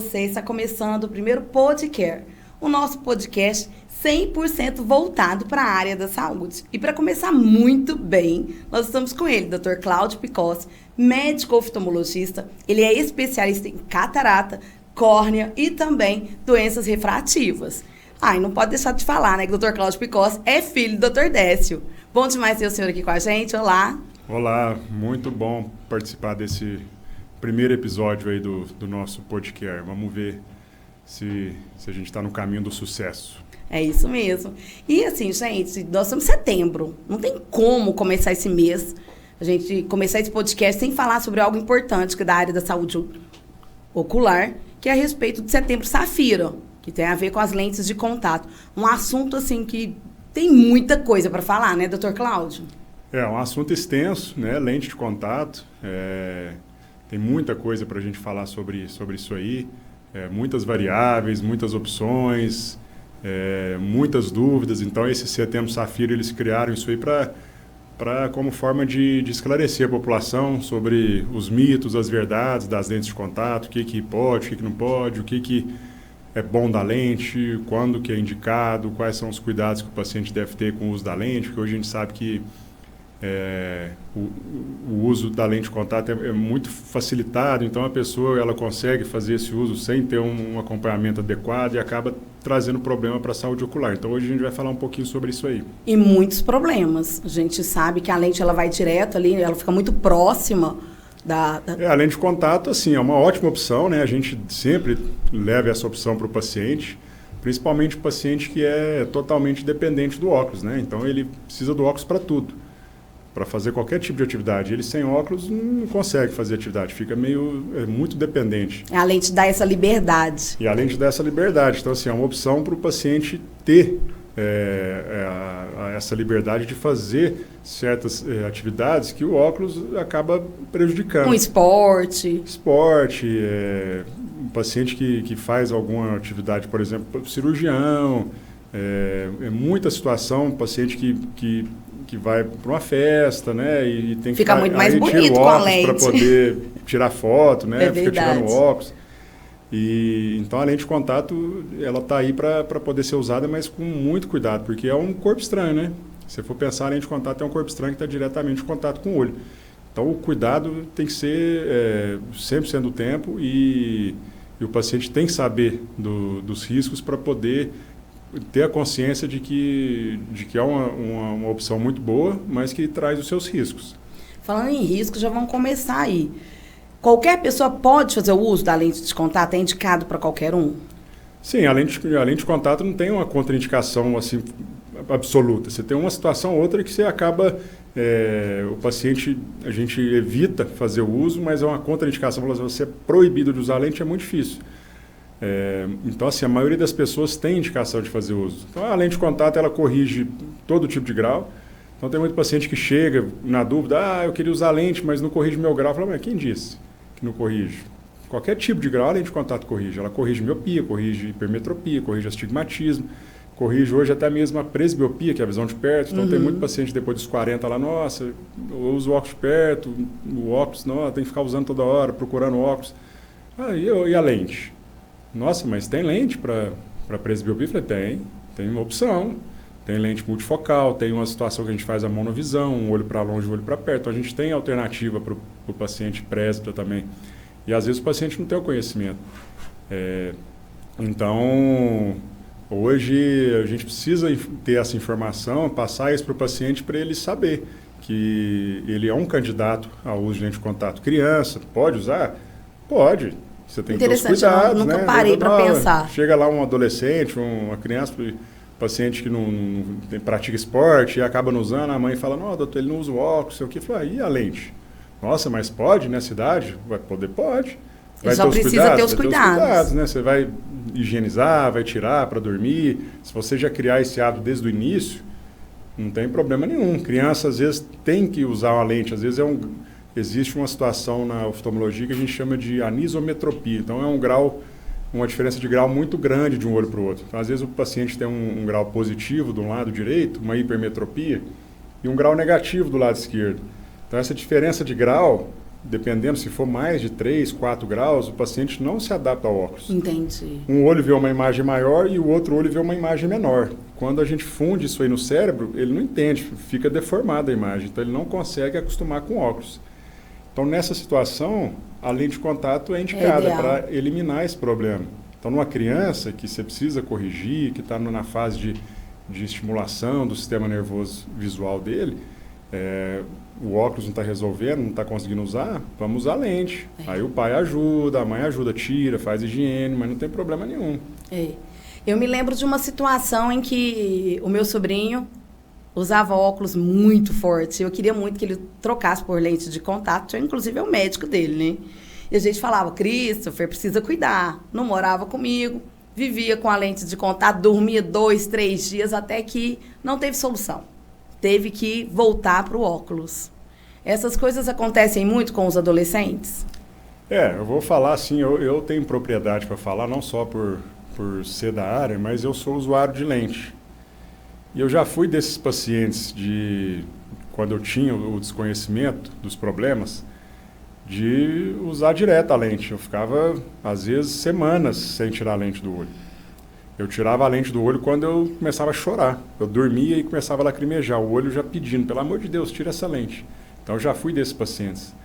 você. Está começando o primeiro Podcast, o nosso podcast 100% voltado para a área da saúde. E para começar muito bem, nós estamos com ele, Dr. Cláudio Picossi, médico oftalmologista. Ele é especialista em catarata, córnea e também doenças refrativas. E não pode deixar de falar, né, que o Dr. Cláudio Picossi é filho do Dr. Décio. Bom demais ter o senhor aqui com a gente. Olá. Olá, muito bom participar desse primeiro episódio aí do nosso podcast. Vamos ver se a gente está no caminho do sucesso. É isso mesmo. E assim, gente, nós estamos em setembro. Não tem como começar esse mês, a gente começar esse podcast sem falar sobre algo importante que é da área da saúde ocular, que é a respeito de Setembro Safira, que tem a ver com as lentes de contato. Um assunto, assim, que tem muita coisa para falar, né, doutor Cláudio? É um assunto extenso, né? Lente de contato. Tem muita coisa para a gente falar sobre isso aí. Muitas variáveis, muitas opções, muitas dúvidas. Então, esse Setembro Safira, eles criaram isso aí como forma de esclarecer a população sobre os mitos, as verdades das lentes de contato, o que pode, o que não pode, o que é bom da lente, quando que é indicado, quais são os cuidados que o paciente deve ter com o uso da lente, porque hoje a gente sabe que o uso da lente de contato é muito facilitado, então a pessoa ela consegue fazer esse uso sem ter um acompanhamento adequado e acaba trazendo problema para a saúde ocular. Então hoje a gente vai falar um pouquinho sobre isso aí. E muitos problemas. A gente sabe que a lente ela vai direto ali, ela fica muito próxima a lente de contato, assim, é uma ótima opção, né? A gente sempre leva essa opção para o paciente, principalmente o paciente que é totalmente dependente do óculos, né? Então ele precisa do óculos para tudo, para fazer qualquer tipo de atividade. Ele sem óculos não consegue fazer atividade, fica muito dependente. A lente dá essa liberdade. E a lente dá essa liberdade. Então, assim, é uma opção para o paciente ter essa liberdade de fazer certas atividades que o óculos acaba prejudicando. Um esporte. Um paciente que faz alguma atividade, por exemplo, cirurgião, muita situação, um paciente que vai para uma festa, né, e tem que fica muito mais bonito com a lente para poder tirar foto, né, fica verdade. Tirando óculos. E então a lente de contato ela está aí para poder ser usada, mas com muito cuidado, porque é um corpo estranho, né? Se for pensar, a lente de contato é um corpo estranho que está diretamente em contato com o olho. Então o cuidado tem que ser 100% do tempo e o paciente tem que saber dos riscos para poder ter a consciência de que é uma opção muito boa, mas que traz os seus riscos. Falando em riscos, já vamos começar aí. Qualquer pessoa pode fazer o uso da lente de contato? É indicado para qualquer um? Sim, a lente de contato não tem uma contraindicação assim, absoluta. Você tem uma situação ou outra que você acaba... o paciente, a gente evita fazer o uso, mas é uma contraindicação. Você é proibido de usar a lente, é muito difícil. Então, assim, a maioria das pessoas tem indicação de fazer uso. Então, a lente de contato, ela corrige todo tipo de grau. Então, tem muito paciente que chega na dúvida, eu queria usar a lente, mas não corrige meu grau. Fala, mas quem disse que não corrige? Qualquer tipo de grau, a lente de contato corrige. Ela corrige miopia, corrige hipermetropia, corrige astigmatismo, corrige hoje até mesmo a presbiopia, que é a visão de perto. Então, tem muito paciente depois dos 40 lá, nossa, eu uso o óculos de perto, o óculos, não, tem que ficar usando toda hora, procurando óculos. E a lente? Nossa, mas tem lente para presbiopia? Eu falei, tem uma opção. Tem lente multifocal, tem uma situação que a gente faz a monovisão, um olho para longe e um olho para perto. Então, a gente tem alternativa para o paciente presbítero também. E, às vezes, o paciente não tem o conhecimento. Então, hoje, a gente precisa ter essa informação, passar isso para o paciente para ele saber que ele é um candidato ao uso de lente de contato. Criança, pode usar? Pode. Você tem que ter os cuidados, nunca parei para pensar. Chega lá um adolescente, uma criança... paciente que não pratica esporte e acaba não usando, a mãe fala, não, doutor, ele não usa o óculos, sei o que. Fala, e a lente? Nossa, mas pode nessa idade? Vai poder? Pode. Vai só precisa ter os cuidados. Né? Você vai higienizar, vai tirar para dormir. Se você já criar esse hábito desde o início, não tem problema nenhum. Criança, às vezes, tem que usar uma lente. Às vezes, existe uma situação na oftalmologia que a gente chama de anisometropia. Então, uma diferença de grau muito grande de um olho para o outro. Então, às vezes o paciente tem um grau positivo do lado direito, uma hipermetropia, e um grau negativo do lado esquerdo. Então, essa diferença de grau dependendo, se for mais de 3, 4 graus, o paciente não se adapta ao óculos. Entendi. Um olho vê uma imagem maior e o outro olho vê uma imagem menor. Quando a gente funde isso aí no cérebro, ele não entende, fica deformada a imagem, então ele não consegue acostumar com óculos. Então, nessa situação, a lente de contato é indicada para eliminar esse problema. Então, numa criança que você precisa corrigir, que está na fase de estimulação do sistema nervoso visual dele, o óculos não está resolvendo, não está conseguindo usar, vamos usar lente. Aí o pai ajuda, a mãe ajuda, tira, faz higiene, mas não tem problema nenhum. Eu me lembro de uma situação em que o meu sobrinho usava óculos muito forte. Eu queria muito que ele trocasse por lente de contato, inclusive é o médico dele, né? E a gente falava, Christopher, precisa cuidar. Não morava comigo, vivia com a lente de contato, dormia 2, 3 dias, até que não teve solução. Teve que voltar para o óculos. Essas coisas acontecem muito com os adolescentes? Eu vou falar assim, eu tenho propriedade para falar, não só por ser da área, mas eu sou usuário de lente. E eu já fui desses pacientes quando eu tinha o desconhecimento dos problemas, de usar direto a lente. Eu ficava, às vezes, semanas sem tirar a lente do olho. Eu tirava a lente do olho quando eu começava a chorar. Eu dormia e começava a lacrimejar, o olho já pedindo, pelo amor de Deus, tira essa lente. Então, eu já fui desses pacientes.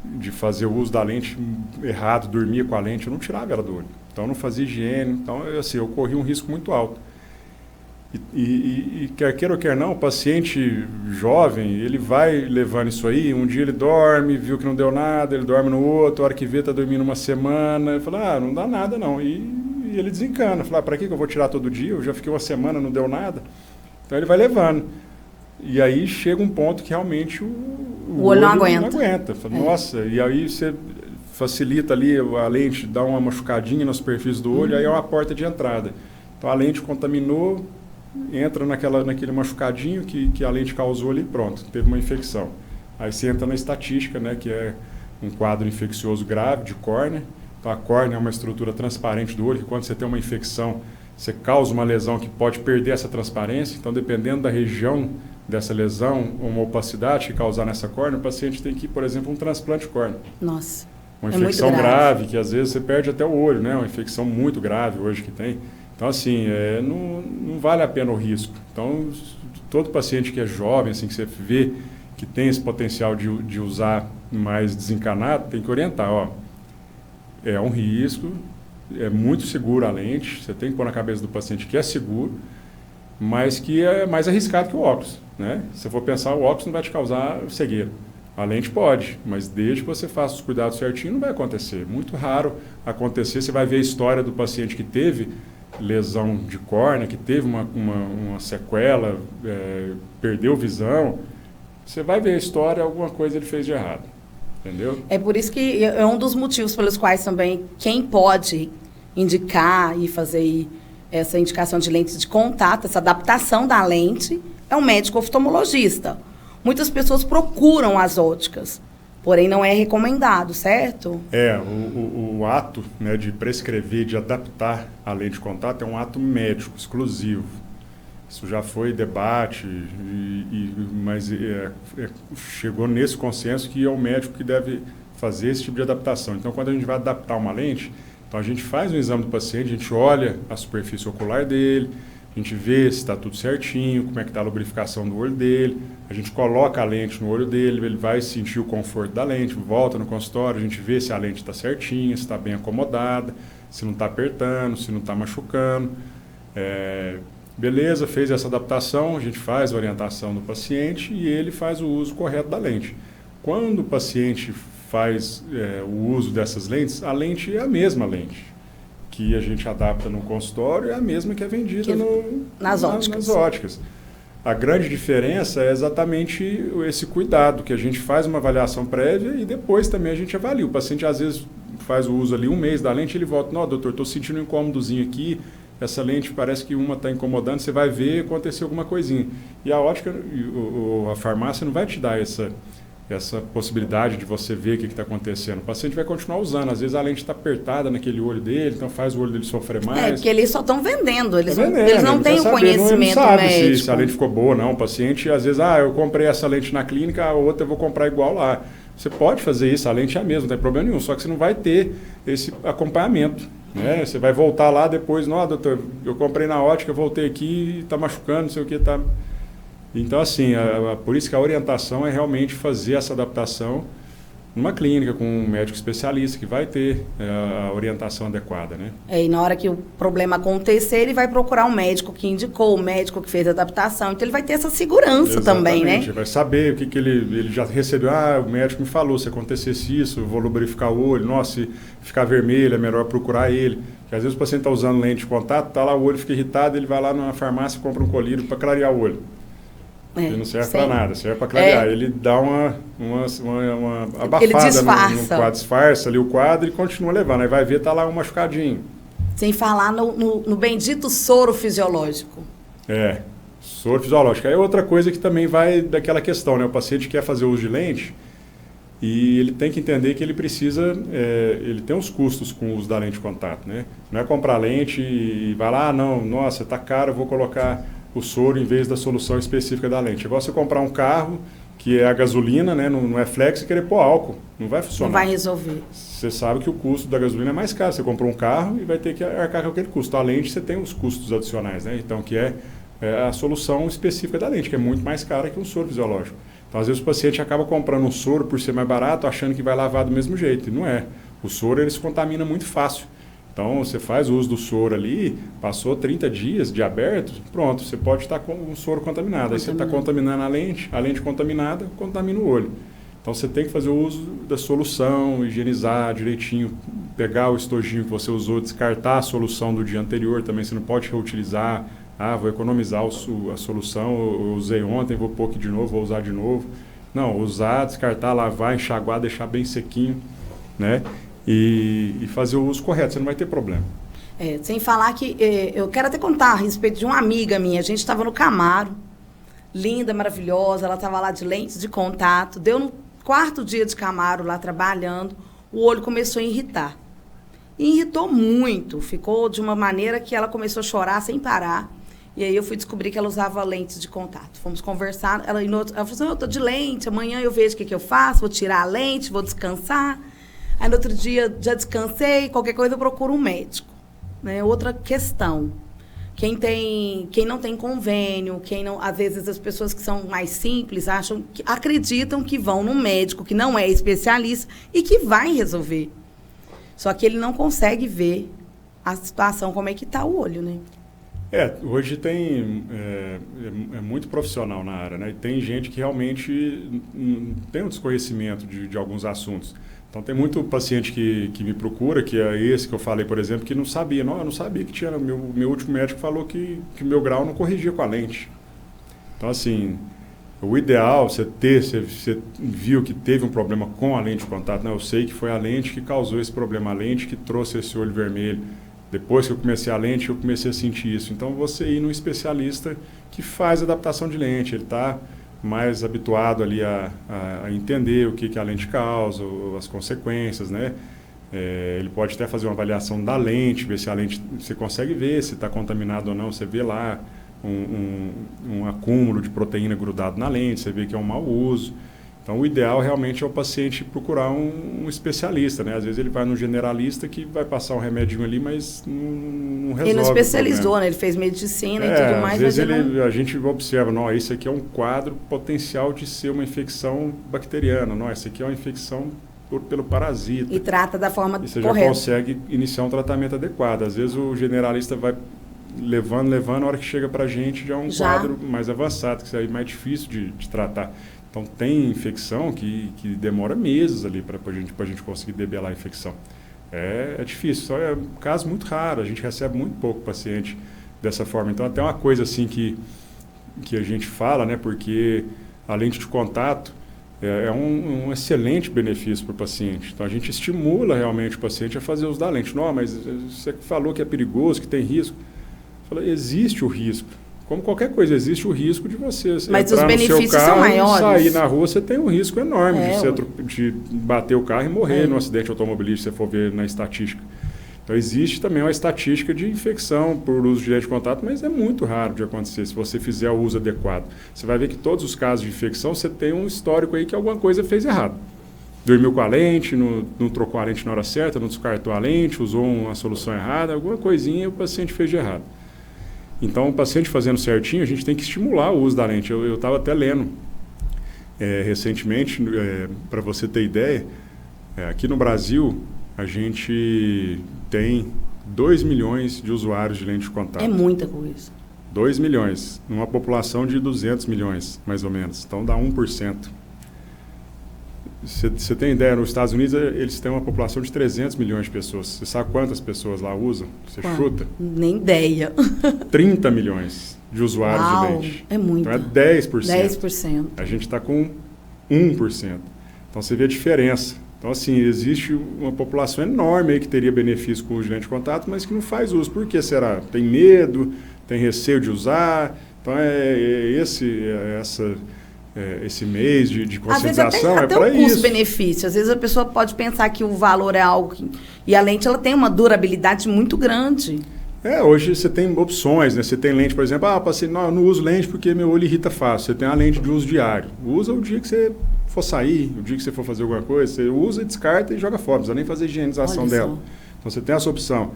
De fazer o uso da lente errado, dormia com a lente, eu não tirava ela do olho. Então, eu não fazia higiene. Então, eu corria um risco muito alto. E quer queira ou quer não, o paciente jovem, ele vai levando isso aí, um dia ele dorme, viu que não deu nada, ele dorme no outro, a hora que vê está dormindo uma semana, ele fala, não dá nada não, e ele desencana, fala, para que eu vou tirar todo dia, eu já fiquei uma semana, não deu nada, então ele vai levando, e aí chega um ponto que realmente o olho não aguenta. Fala, nossa, e aí você facilita ali, a lente dá uma machucadinha na superfície do olho, aí é uma porta de entrada, então a lente contaminou, entra naquele machucadinho que a lente causou ali, pronto, teve uma infecção. Aí você entra na estatística, né, que é um quadro infeccioso grave de córnea. Então, a córnea é uma estrutura transparente do olho, que quando você tem uma infecção, você causa uma lesão que pode perder essa transparência. Então, dependendo da região dessa lesão, uma opacidade que causar nessa córnea, o paciente tem que ir, por exemplo, um transplante de córnea. Nossa, uma infecção grave, que às vezes você perde até o olho, né, uma infecção muito grave hoje que tem. Então, assim, não vale a pena o risco. Então, todo paciente que é jovem, assim, que você vê que tem esse potencial de usar mais desencanado, tem que orientar, é um risco, é muito seguro a lente, você tem que pôr na cabeça do paciente que é seguro, mas que é mais arriscado que o óculos, né? Se for pensar, o óculos não vai te causar cegueira. A lente pode, mas desde que você faça os cuidados certinho, não vai acontecer. Muito raro acontecer, você vai ver a história do paciente que teve lesão de córnea, que teve uma sequela, perdeu visão, você vai ver a história, alguma coisa ele fez de errado, entendeu? É por isso que é um dos motivos pelos quais também quem pode indicar e fazer essa indicação de lentes de contato, essa adaptação da lente, é um médico oftalmologista. Muitas pessoas procuram as óticas, porém não é recomendado, certo? O ato, né, de prescrever, de adaptar a lente de contato é um ato médico exclusivo. Isso já foi debate, mas chegou nesse consenso que é o médico que deve fazer esse tipo de adaptação. Então, quando a gente vai adaptar uma lente, então a gente faz um exame do paciente, a gente olha a superfície ocular dele, a gente vê se está tudo certinho, como é que está a lubrificação do olho dele, a gente coloca a lente no olho dele, ele vai sentir o conforto da lente, volta no consultório, a gente vê se a lente está certinha, se está bem acomodada, se não está apertando, se não está machucando. Beleza, fez essa adaptação, a gente faz a orientação do paciente e ele faz o uso correto da lente. Quando o paciente faz o uso dessas lentes, a lente é a mesma lente que a gente adapta no consultório, é a mesma que é vendida nas óticas. A grande diferença é exatamente esse cuidado, que a gente faz uma avaliação prévia e depois também a gente avalia. O paciente às vezes faz o uso ali 1 mês da lente, ele volta, não, doutor, estou sentindo um incômodozinho aqui, essa lente parece que uma está incomodando, você vai ver acontecer alguma coisinha. E a ótica, a farmácia não vai te dar essa possibilidade de você ver o que está acontecendo. O paciente vai continuar usando. Às vezes a lente está apertada naquele olho dele, então faz o olho dele sofrer mais. Porque eles só estão vendendo. Eles não têm o conhecimento médico. Se a lente ficou boa ou não. O paciente, às vezes, eu comprei essa lente na clínica, a outra eu vou comprar igual lá. Você pode fazer isso, a lente é a mesma, não tem problema nenhum, só que você não vai ter esse acompanhamento. Né? Você vai voltar lá depois, não, doutor, eu comprei na ótica, voltei aqui e está machucando, não sei o que. Tá... Então, assim, por isso que a orientação é realmente fazer essa adaptação numa clínica com um médico especialista que vai ter a orientação adequada, né? E na hora que o problema acontecer, ele vai procurar um médico que indicou, o médico que fez a adaptação. Então, ele vai ter essa segurança também, né? Ele vai saber o que ele já recebeu. O médico me falou, se acontecesse isso, eu vou lubrificar o olho. Nossa, se ficar vermelho, é melhor procurar ele. Porque às vezes o paciente está usando lente de contato, tá lá o olho fica irritado, ele vai lá na farmácia e compra um colírio para clarear o olho. Ele não serve para nada, serve para clarear. Ele dá uma abafada no quadro, disfarça ali o quadro e continua levando. Aí vai ver, tá lá um machucadinho. Sem falar no bendito soro fisiológico. Soro fisiológico. Aí é outra coisa que também vai daquela questão, né? O paciente quer fazer uso de lente e ele tem que entender que ele precisa, ele tem uns custos com o uso da lente de contato, né? Não é comprar lente e vai lá, nossa, tá caro, eu vou colocar o soro em vez da solução específica da lente. É igual você comprar um carro que é a gasolina, né, não é flex, e querer pôr álcool. Não vai funcionar. Não vai resolver. Você sabe que o custo da gasolina é mais caro. Você comprou um carro e vai ter que arcar com aquele custo. A lente, você tem os custos adicionais, né? Então, que é a solução específica da lente, que é muito mais cara que um soro fisiológico. Então, às vezes, o paciente acaba comprando um soro por ser mais barato, achando que vai lavar do mesmo jeito. E não é. O soro, ele se contamina muito fácil. Então, você faz o uso do soro ali, passou 30 dias de aberto, pronto, você pode estar com um soro contaminado. Aí você está contaminando a lente contaminada contamina o olho. Então, você tem que fazer o uso da solução, higienizar direitinho, pegar o estojinho que você usou, descartar a solução do dia anterior também, você não pode reutilizar. Vou economizar a solução, eu usei ontem, vou pôr aqui de novo, vou usar de novo. Não, usar, descartar, lavar, enxaguar, deixar bem sequinho, né? E fazer o uso correto, você não vai ter problema. Sem falar que, eu quero até contar a respeito de uma amiga minha, a gente estava no Camaro, linda, maravilhosa, ela estava lá de lentes de contato, deu no 4º dia de Camaro lá trabalhando, o olho começou a irritar. E irritou muito, ficou de uma maneira que ela começou a chorar sem parar, e aí eu fui descobrir que ela usava lentes de contato. Fomos conversar, ela falou assim, eu estou de lente, amanhã eu vejo o que eu faço, vou tirar a lente, vou descansar. Aí, no outro dia, já descansei, qualquer coisa eu procuro um médico. Né? Outra questão, quem não tem convênio, às vezes as pessoas que são mais simples acreditam que vão num médico que não é especialista e que vai resolver. Só que ele não consegue ver a situação, como é que está o olho, né? Hoje tem é muito profissional na área, né? E tem gente que realmente tem um desconhecimento de alguns assuntos. Então, tem muito paciente que me procura, que é esse que eu falei, por exemplo, que não sabia. Não, eu não sabia que tinha. Meu último médico falou que o meu grau não corrigia com a lente. Então, assim, o ideal, você viu que teve um problema com a lente de contato. Não, eu sei que foi a lente que causou esse problema, a lente que trouxe esse olho vermelho. Depois que eu comecei a lente, eu comecei a sentir isso. Então, você ir num especialista que faz adaptação de lente. Ele está mais habituado ali a entender o que a lente causa, as consequências, né? Ele pode até fazer uma avaliação da lente, ver se a lente, você consegue ver se está contaminado ou não, você vê lá um acúmulo de proteína grudado na lente, você vê que é um mau uso. Então, o ideal realmente é o paciente procurar um especialista, né? Às vezes ele vai no generalista que vai passar um remedinho ali, mas não resolve. Ele não especializou, né? Ele fez medicina e tudo mais. Às vezes a gente observa, não, isso aqui é um quadro potencial de ser uma infecção bacteriana, não, essa aqui é uma infecção pelo parasita. E trata da forma correta. E você correta. Já consegue iniciar um tratamento adequado. Às vezes o generalista vai levando, a hora que chega para a gente já é um quadro mais avançado, que é mais difícil de tratar. Então, tem infecção que demora meses ali para a gente conseguir debelar a infecção. É difícil, só é um caso muito raro, a gente recebe muito pouco paciente dessa forma. Então, até uma coisa assim que a gente fala, né, porque a lente de contato é um excelente benefício para o paciente. Então, a gente estimula realmente o paciente a fazer uso da lente. Não, mas você falou que é perigoso, que tem risco. Fala, existe o risco. Como qualquer coisa, existe o risco de você mas entrar os benefícios no seu carro são maiores. E sair na rua, você tem um risco enorme de bater o carro e morrer no acidente automobilístico, se você for ver na estatística. Então, existe também uma estatística de infecção por uso de lente de contato, mas é muito raro de acontecer se você fizer o uso adequado. Você vai ver que todos os casos de infecção, você tem um histórico aí que alguma coisa fez errado. dormiu com a lente, não trocou a lente na hora certa, não descartou a lente, usou uma solução errada, alguma coisinha o paciente fez de errado. Então, o paciente fazendo certinho, a gente tem que estimular o uso da lente. Eu estava até lendo recentemente, para você ter ideia, aqui no Brasil, a gente tem 2 milhões de usuários de lente de contato. É muita coisa. 2 milhões, numa população de 200 milhões, mais ou menos. Então, dá 1%. Você tem ideia, nos Estados Unidos, eles têm uma população de 300 milhões de pessoas. Você sabe quantas pessoas lá usam? Você chuta? Nem ideia. 30 milhões de usuários Uau, de lente. é muito. Então, é 10%. 10%. A gente está com 1%. Então, você vê a diferença. Então, assim, existe uma população enorme aí que teria benefício com o uso de lente de contato, mas que não faz uso. Por que será? Tem medo, tem receio de usar. Então, esse mês de conscientização até é para o isso. custo-benefício. Às vezes a pessoa pode pensar que o valor é algo e a lente ela tem uma durabilidade muito grande. Hoje você tem opções, né? Você tem lente, por exemplo, eu não uso lente porque meu olho irrita fácil. Você tem uma lente de uso diário. Usa o dia que você for sair, o dia que você for fazer alguma coisa, você usa, descarta e joga fora. Não precisa nem fazer higienização dela. Então você tem essa opção.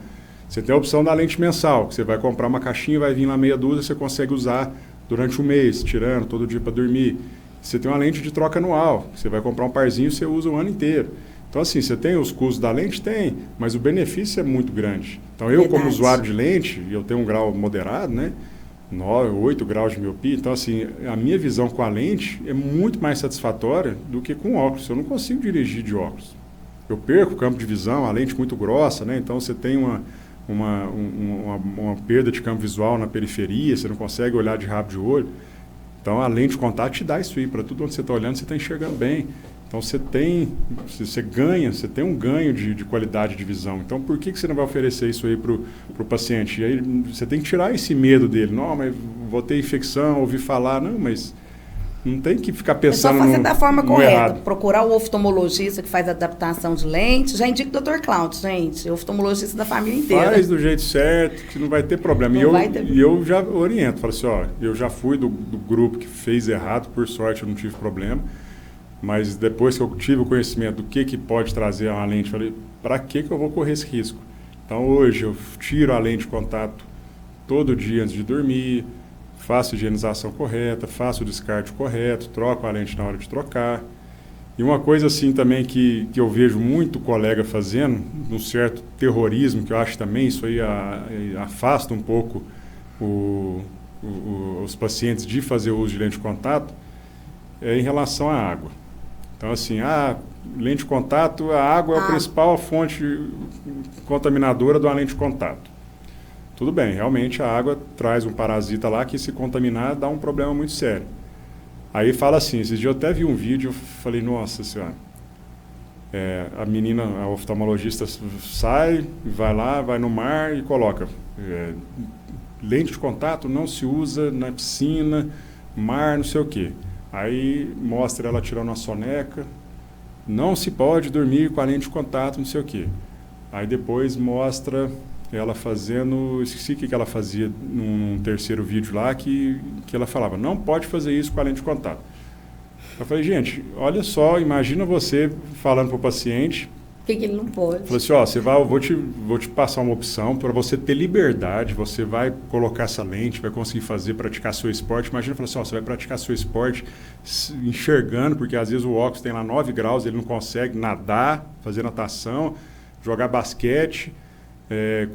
Você tem a opção da lente mensal, que você vai comprar uma caixinha, vai vir lá meia dúzia, você consegue usar durante um mês, tirando todo dia para dormir. Você tem uma lente de troca anual, você vai comprar um parzinho e você usa o ano inteiro. Então, assim, você tem os custos da lente? Tem, mas o benefício é muito grande. Então, eu como usuário de lente, eu tenho um grau moderado, né? 9, 8 graus de miopia. Então, assim, a minha visão com a lente é muito mais satisfatória do que com óculos. Eu não consigo dirigir de óculos. Eu perco o campo de visão, a lente muito grossa, né? Então, você tem uma perda de campo visual na periferia, você não consegue olhar de rabo de olho. Então, a lente de contato te dá isso aí. Para tudo onde você está olhando, você está enxergando bem. Então, você tem um ganho de qualidade de visão. Então, por que você não vai oferecer isso aí para o paciente? E aí, você tem que tirar esse medo dele. Não, mas vou ter infecção, ouvir falar. Não, mas não tem que ficar pensando só fazer da forma correta. Errado. Procurar o oftalmologista que faz a adaptação de lente. Já indico o Dr. Cláudio, gente. Oftalmologista da família inteira. Faz do jeito certo, que não vai ter problema. E eu já oriento. Falo assim, eu já fui do grupo que fez errado. Por sorte, eu não tive problema. Mas depois que eu tive o conhecimento do que pode trazer uma lente, falei, para que eu vou correr esse risco? Então, hoje, eu tiro a lente de contato todo dia antes de dormir, faço a higienização correta, faço o descarte correto, troco a lente na hora de trocar. E uma coisa assim também que eu vejo muito colega fazendo, um certo terrorismo, que eu acho também, isso aí afasta um pouco os pacientes de fazer o uso de lente de contato, é em relação à água. Então, assim, lente de contato, a água é a principal fonte contaminadora de uma lente de contato. Tudo bem, realmente a água traz um parasita lá que, se contaminar, dá um problema muito sério. Aí fala assim, esses dias eu até vi um vídeo, eu falei, nossa senhora, a menina, a oftalmologista sai, vai lá, vai no mar e coloca lente de contato não se usa na piscina, mar, não sei o quê. Aí mostra ela tirando uma soneca, não se pode dormir com a lente de contato, não sei o quê. Aí depois mostra ela fazendo, esqueci o que ela fazia num terceiro vídeo lá, que ela falava, não pode fazer isso com a lente de contato. Eu falei, gente, olha só, imagina você falando para o paciente... O que ele não pode? Falei assim, vou te passar uma opção para você ter liberdade, você vai colocar essa lente, vai conseguir praticar seu esporte. Imagina, você vai praticar seu esporte enxergando, porque às vezes o óculos tem lá 9 graus, ele não consegue nadar, fazer natação, jogar basquete,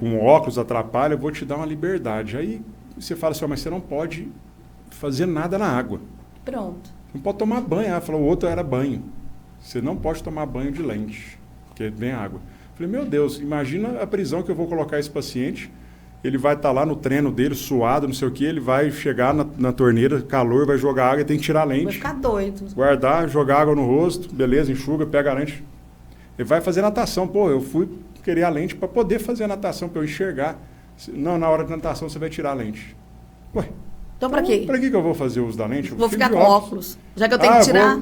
com óculos atrapalha, eu vou te dar uma liberdade. Aí você fala assim, mas você não pode fazer nada na água. Pronto. Não pode tomar banho. Ela falou, o outro era banho. Você não pode tomar banho de lente, porque vem água. Falei, meu Deus, imagina a prisão que eu vou colocar esse paciente. Ele vai estar lá no treino dele, suado, não sei o quê, ele vai chegar na torneira, calor, vai jogar água, tem que tirar a lente. Vai ficar doido. Guardar, jogar água no rosto, beleza, enxuga, pega a lente. Ele vai fazer natação. Pô, eu fui querer a lente para poder fazer a natação, para eu enxergar. Não, na hora de natação você vai tirar a lente. Ué, então para quê? Para que eu vou fazer o uso da lente? Vou ficar com óculos. Já que eu tenho que tirar...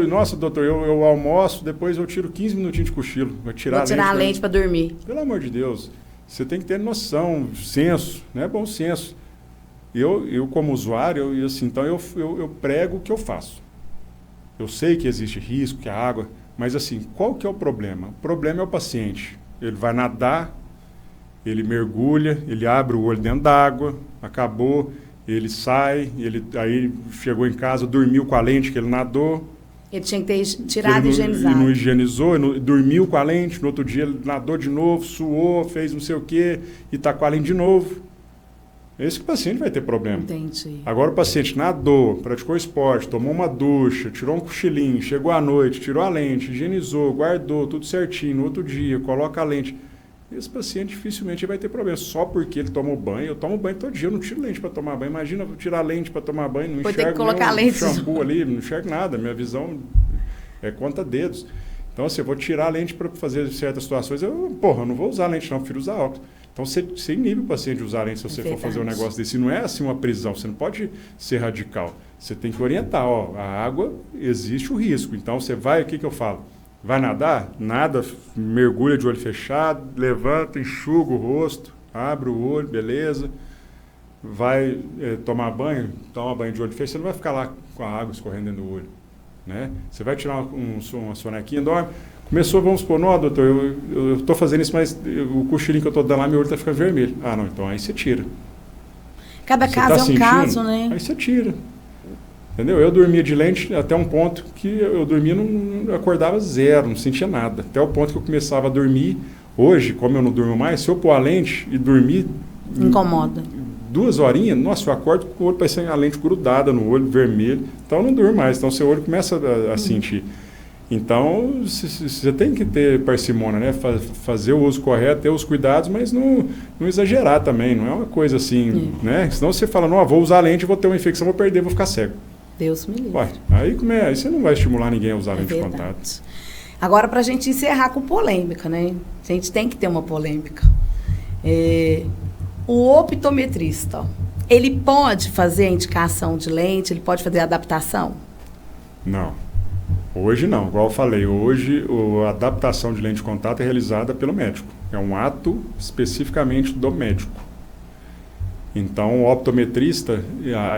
Nossa, doutor, eu almoço, depois eu tiro 15 minutinhos de cochilo. Vou tirar a lente para dormir. Pelo amor de Deus. Você tem que ter noção, senso, né? Bom senso. Eu como usuário, então eu prego o que eu faço. Eu sei que existe risco, que a água Mas assim, qual que é o problema? O problema é o paciente. Ele vai nadar, ele mergulha, ele abre o olho dentro d'água, acabou, ele sai, aí chegou em casa, dormiu com a lente que ele nadou. Ele tinha que ter tirado e higienizado. Ele não higienizou, dormiu com a lente, no outro dia ele nadou de novo, suou, fez não sei o quê, e está com a lente de novo. Esse que o paciente vai ter problema. Entendi. Agora o paciente nadou, praticou esporte, tomou uma ducha, tirou um cochilinho, chegou à noite, tirou a lente, higienizou, guardou, tudo certinho, no outro dia, coloca a lente. Esse paciente dificilmente vai ter problema, só porque ele tomou banho. Eu tomo banho todo dia, eu não tiro lente para tomar banho. Imagina eu tirar lente para tomar banho, não enxergo ter que colocar nem lente. Shampoo ali, não enxergo nada, minha visão é conta dedos. Então, assim, eu vou tirar a lente para fazer certas situações, eu não vou usar lente não, eu prefiro usar óculos. Então, você inibe o paciente de usar lente se você for fazer um negócio desse. Não é assim uma prisão, você não pode ser radical. Você tem que orientar, a água existe o risco. Então, você vai, o que eu falo? Vai nadar? Nada, mergulha de olho fechado, levanta, enxuga o rosto, abre o olho, beleza. Vai tomar banho, toma banho de olho fechado, você não vai ficar lá com a água escorrendo dentro do olho. Né? Você vai tirar uma sonequinha, dorme. Começou, vamos supor, não, doutor, eu estou fazendo isso, mas o cochilinho que eu estou dando lá, meu olho está ficando vermelho. Ah, não, então aí você tira. Cada caso é um caso, né? Aí você tira. Entendeu? Eu dormia de lente até um ponto que eu dormia, não acordava zero, não sentia nada. Até o ponto que eu começava a dormir. Hoje, como eu não durmo mais, se eu pôr a lente e dormir... Incomoda. 2 horinhas, nossa, eu acordo com o olho parecendo a lente grudada no olho, vermelho. Então eu não durmo mais, então seu olho começa a sentir. Então, você tem que ter parcimônia, né? Fazer o uso correto, ter os cuidados, mas não exagerar também. Não é uma coisa assim, né? Senão você fala, não, vou usar lente, vou ter uma infecção, vou perder, vou ficar cego. Deus me livre. Ué, aí você não vai estimular ninguém a usar lente de contato. Agora, para a gente encerrar com polêmica, né? A gente tem que ter uma polêmica. O optometrista, ele pode fazer a indicação de lente? Ele pode fazer a adaptação? Não. Hoje não, igual eu falei, hoje a adaptação de lente de contato é realizada pelo médico. É um ato especificamente do médico. Então, o optometrista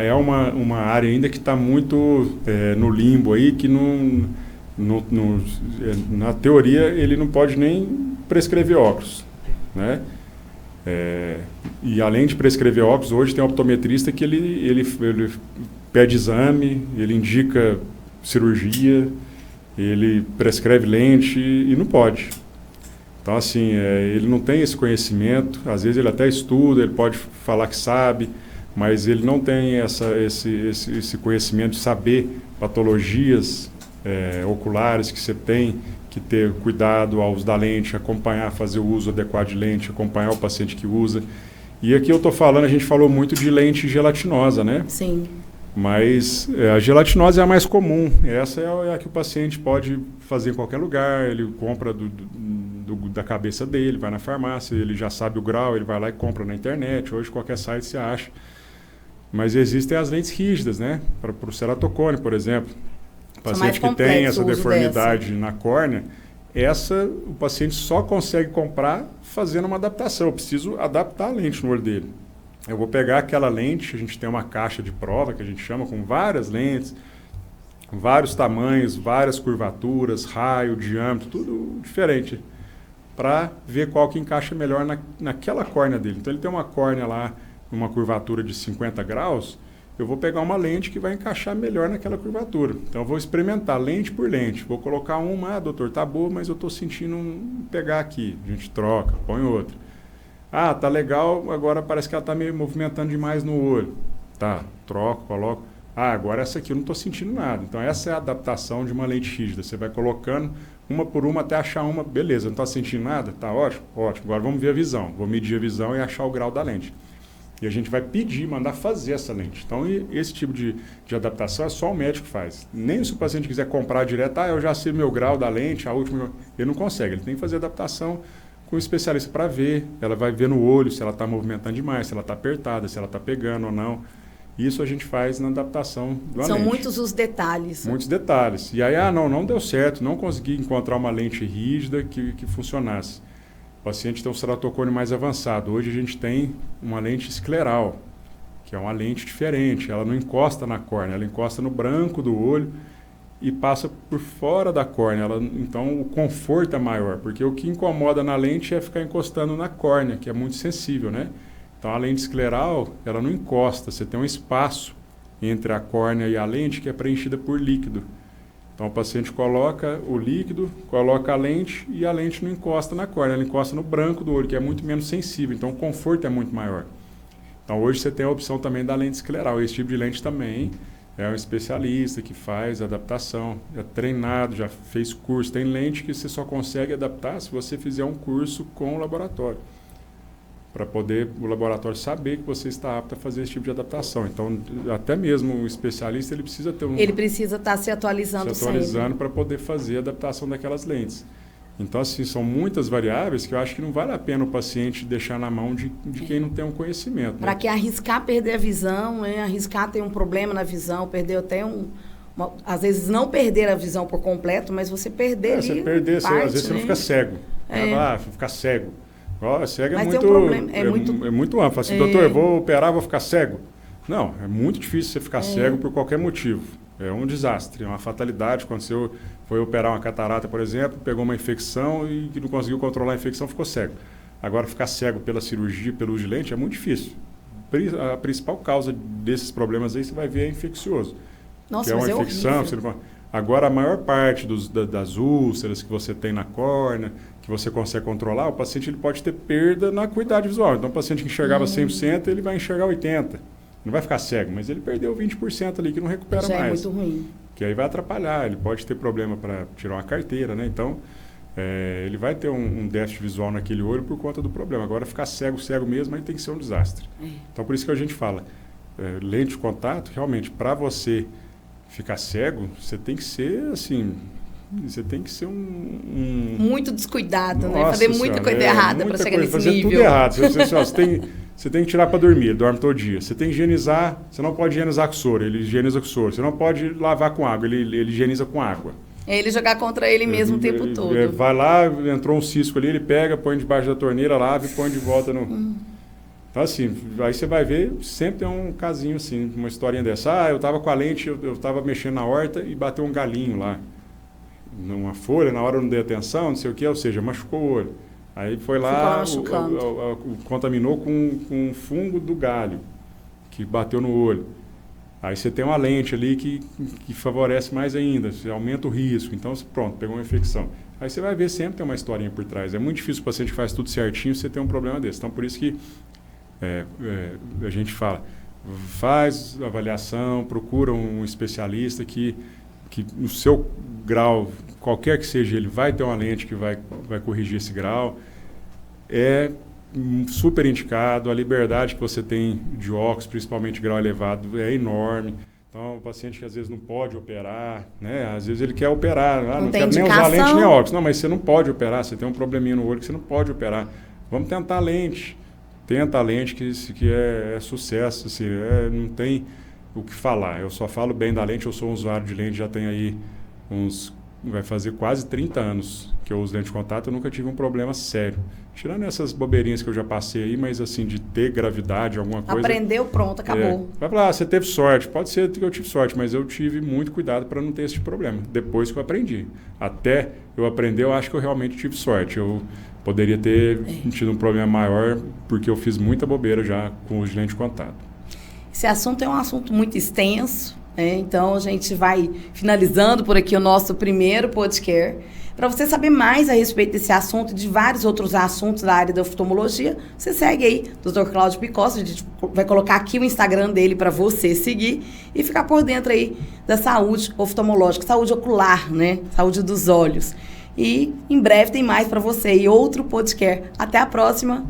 é uma área ainda que está muito no limbo aí, que na teoria ele não pode nem prescrever óculos, né? E além de prescrever óculos, hoje tem um optometrista que ele pede exame, ele indica cirurgia, ele prescreve lente e não pode. Então, assim, ele não tem esse conhecimento, às vezes ele até estuda, ele pode falar que sabe, mas ele não tem esse conhecimento de saber patologias oculares que você tem que ter cuidado ao uso da lente, acompanhar, fazer o uso adequado de lente, acompanhar o paciente que usa. E aqui eu estou falando, a gente falou muito de lente gelatinosa, né? Sim. Mas a gelatinose é a mais comum. Essa é a que o paciente pode fazer em qualquer lugar. Ele compra da cabeça dele, vai na farmácia, ele já sabe o grau, ele vai lá e compra na internet. Hoje qualquer site se acha. Mas existem as lentes rígidas, né? Para o ceratocone, por exemplo. O paciente que tem essa deformidade na córnea, o paciente só consegue comprar fazendo uma adaptação. Eu preciso adaptar a lente no olho dele. Eu vou pegar aquela lente, a gente tem uma caixa de prova que a gente chama com várias lentes, vários tamanhos, várias curvaturas, raio, diâmetro, tudo diferente, para ver qual que encaixa melhor naquela córnea dele. Então ele tem uma córnea lá, uma curvatura de 50 graus, eu vou pegar uma lente que vai encaixar melhor naquela curvatura. Então eu vou experimentar lente por lente, vou colocar uma, doutor, tá boa, mas eu estou sentindo pegar aqui, a gente troca, põe outra. Ah, tá legal, agora parece que ela está me movimentando demais no olho. Tá, troco, coloco. Ah, agora essa aqui eu não estou sentindo nada. Então essa é a adaptação de uma lente rígida. Você vai colocando uma por uma até achar uma, beleza, não está sentindo nada? Tá ótimo? Ótimo. Agora vamos ver a visão. Vou medir a visão e achar o grau da lente. E a gente vai pedir, mandar fazer essa lente. Então esse tipo de adaptação é só o médico que faz. Nem se o paciente quiser comprar direto, eu já sei meu grau da lente, a última... Ele não consegue, ele tem que fazer adaptação com o especialista para ver. Ela vai ver no olho se ela está movimentando demais, se ela está apertada, se ela está pegando ou não. Isso a gente faz na adaptação da lente. São muitos os detalhes. Muitos detalhes. E aí, não deu certo, não consegui encontrar uma lente rígida que funcionasse. O paciente tem um ceratocone mais avançado. Hoje a gente tem uma lente escleral, que é uma lente diferente. Ela não encosta na córnea, ela encosta no branco do olho e passa por fora da córnea. Então, o conforto é maior, porque o que incomoda na lente é ficar encostando na córnea, que é muito sensível, né? Então, a lente escleral, ela não encosta, você tem um espaço entre a córnea e a lente que é preenchida por líquido. Então, o paciente coloca o líquido, coloca a lente e a lente não encosta na córnea, ela encosta no branco do olho, que é muito menos sensível, então o conforto é muito maior. Então, hoje você tem a opção também da lente escleral. Esse tipo de lente também é um especialista que faz adaptação, é treinado, já fez curso. Tem lente que você só consegue adaptar se você fizer um curso com o laboratório, para poder o laboratório saber que você está apto a fazer esse tipo de adaptação. Então, até mesmo o especialista, ele precisa ter Ele precisa estar se atualizando para poder fazer a adaptação daquelas lentes. Então, assim, são muitas variáveis que eu acho que não vale a pena o paciente deixar na mão de quem não tem um conhecimento. Para que arriscar perder a visão, né? Arriscar ter um problema na visão, perder até às vezes não perder a visão por completo, mas você perder ali você perder, parte, às vezes você não fica cego. Ficar cego. Cego mas é muito amplo. Assim, doutor, eu vou operar, vou ficar cego. Não, é muito difícil você ficar cego por qualquer motivo. É um desastre, é uma fatalidade. Quando você foi operar uma catarata, por exemplo, pegou uma infecção e não conseguiu controlar a infecção, ficou cego. Agora, ficar cego pela cirurgia, pelo uso de lente, é muito difícil. A principal causa desses problemas aí, você vai ver, é infeccioso. Nossa, que é uma mas infecção. Agora, a maior parte das úlceras que você tem na córnea, que você consegue controlar, o paciente ele pode ter perda na acuidade visual. Então, o paciente que enxergava 100%, ele vai enxergar 80%. Não vai ficar cego, mas ele perdeu 20% ali que não recupera mais. Já é muito ruim. Que aí vai atrapalhar, ele pode ter problema para tirar uma carteira, né? Então, ele vai ter um déficit visual naquele olho por conta do problema. Agora, ficar cego mesmo, aí tem que ser um desastre. Então, por isso que a gente fala, lente de contato, realmente, para você ficar cego, você tem que ser, assim... Você tem que ser muito descuidado, né? Fazer muita coisa errada para chegar nesse fazer nível. Tudo errado. Você tem que tirar para dormir, ele dorme todo dia. Você tem que higienizar, você não pode higienizar com soro, ele higieniza com soro. Você não pode lavar com água, ele higieniza com água. É ele jogar contra ele mesmo o tempo todo. Vai lá, entrou um cisco ali, ele pega, põe debaixo da torneira, lava e põe de volta no... Então, assim, aí você vai ver, sempre tem um casinho assim, uma historinha dessa. Eu estava com a lente, eu estava mexendo na horta e bateu um galinho lá. Numa folha, na hora eu não dei atenção, não sei o que, ou seja, machucou o olho. Aí foi lá, contaminou com um fungo do galho, que bateu no olho. Aí você tem uma lente ali que favorece mais ainda, você aumenta o risco. Então, pronto, pegou uma infecção. Aí você vai ver, sempre tem uma historinha por trás. É muito difícil o paciente que faz tudo certinho você ter um problema desse. Então, por isso que a gente fala, faz avaliação, procura um especialista que no seu grau, qualquer que seja, ele vai ter uma lente que vai corrigir esse grau. É super indicado, a liberdade que você tem de óculos, principalmente grau elevado, é enorme. Então, o paciente que às vezes não pode operar, né? Às vezes ele quer operar, não quer nem usar lente nem óculos. Não, mas você não pode operar, você tem um probleminha no olho que você não pode operar. Vamos tentar a lente. Tenta a lente que é sucesso, assim, não tem o que falar. Eu só falo bem da lente, eu sou um usuário de lente, já tem aí vai fazer quase 30 anos que eu uso lente de contato, eu nunca tive um problema sério. Tirando essas bobeirinhas que eu já passei aí, mas assim, de ter gravidade, alguma coisa... Aprendeu, pronto, acabou. Vai falar, você teve sorte. Pode ser que eu tive sorte, mas eu tive muito cuidado para não ter esse problema. Depois que eu aprendi. Até eu aprender, eu acho que eu realmente tive sorte. Eu poderia ter tido um problema maior, porque eu fiz muita bobeira já com o uso de lente de contato. Esse assunto é um assunto muito extenso, né? Então a gente vai finalizando por aqui o nosso primeiro podcast. Para você saber mais a respeito desse assunto e de vários outros assuntos da área da oftalmologia, você segue aí Dr. Cláudio Picossi. A gente vai colocar aqui o Instagram dele para você seguir e ficar por dentro aí da saúde oftalmológica, saúde ocular, né? Saúde dos olhos. E em breve tem mais para você e outro podcast. Até a próxima!